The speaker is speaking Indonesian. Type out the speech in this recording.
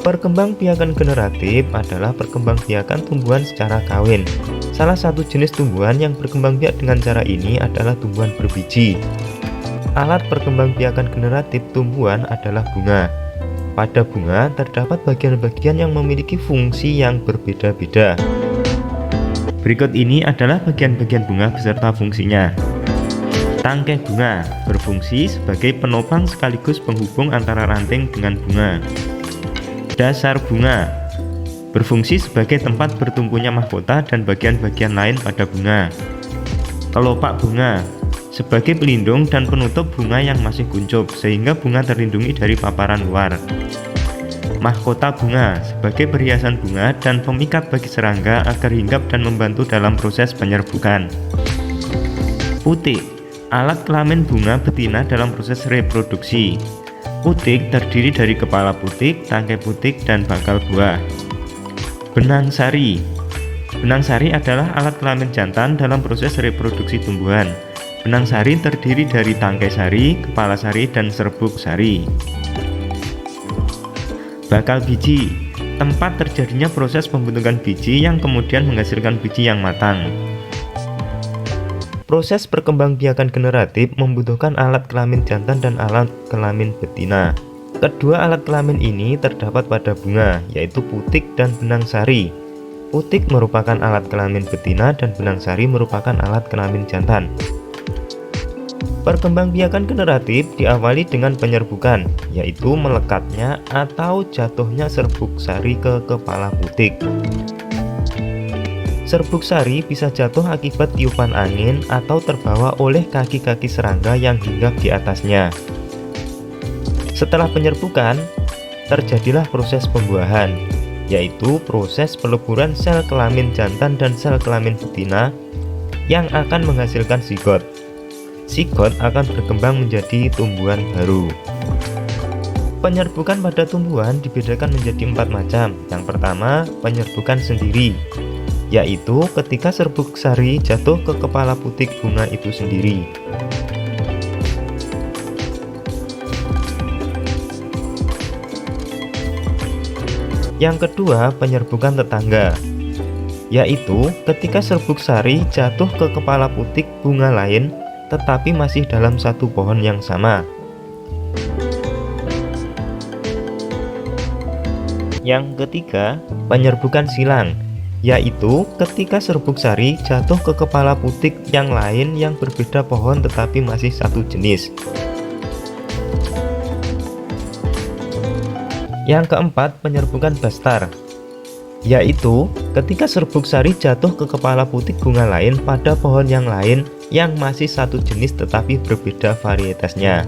Perkembangbiakan generatif adalah perkembangbiakan tumbuhan secara kawin. Salah satu jenis tumbuhan yang berkembang biak dengan cara ini adalah tumbuhan berbiji. Alat perkembangbiakan generatif tumbuhan adalah bunga. Pada bunga terdapat bagian-bagian yang memiliki fungsi yang berbeda-beda. Berikut ini adalah bagian-bagian bunga beserta fungsinya. Tangkai bunga berfungsi sebagai penopang sekaligus penghubung antara ranting dengan bunga. Dasar bunga berfungsi sebagai tempat bertumpunya mahkota dan bagian-bagian lain pada bunga. Kelopak bunga sebagai pelindung dan penutup bunga yang masih kuncup sehingga bunga terlindungi dari paparan luar. Mahkota bunga sebagai perhiasan bunga dan pemikat bagi serangga agar hinggap dan membantu dalam proses penyerbukan. Putik, alat kelamin bunga betina dalam proses reproduksi. Putik terdiri dari kepala putik, tangkai putik, dan bakal buah. Benang sari. Benang sari adalah alat kelamin jantan dalam proses reproduksi tumbuhan. Benang sari terdiri dari tangkai sari, kepala sari, dan serbuk sari. Bakal biji, tempat terjadinya proses pembentukan biji yang kemudian menghasilkan biji yang matang. Proses perkembangbiakan generatif membutuhkan alat kelamin jantan dan alat kelamin betina. Kedua alat kelamin ini terdapat pada bunga, yaitu putik dan benang sari. Putik merupakan alat kelamin betina dan benang sari merupakan alat kelamin jantan. Perkembangbiakan generatif diawali dengan penyerbukan, yaitu melekatnya atau jatuhnya serbuk sari ke kepala putik. Serbuk sari bisa jatuh akibat tiupan angin atau terbawa oleh kaki-kaki serangga yang hinggap di atasnya. Setelah penyerbukan, terjadilah proses pembuahan, yaitu proses peleburan sel kelamin jantan dan sel kelamin betina yang akan menghasilkan zigot. Zigot akan berkembang menjadi tumbuhan baru. Penyerbukan pada tumbuhan dibedakan menjadi 4 macam. Yang pertama, penyerbukan sendiri, yaitu ketika serbuk sari jatuh ke kepala putik bunga itu sendiri. Yang kedua, penyerbukan tetangga, yaitu ketika serbuk sari jatuh ke kepala putik bunga lain tetapi masih dalam satu pohon yang sama. Yang ketiga, penyerbukan silang, yaitu ketika serbuk sari jatuh ke kepala putik yang lain yang berbeda pohon tetapi masih satu jenis. Yang keempat, penyerbukan bastar, yaitu ketika serbuk sari jatuh ke kepala putik bunga lain pada pohon yang lain yang masih satu jenis tetapi berbeda varietasnya.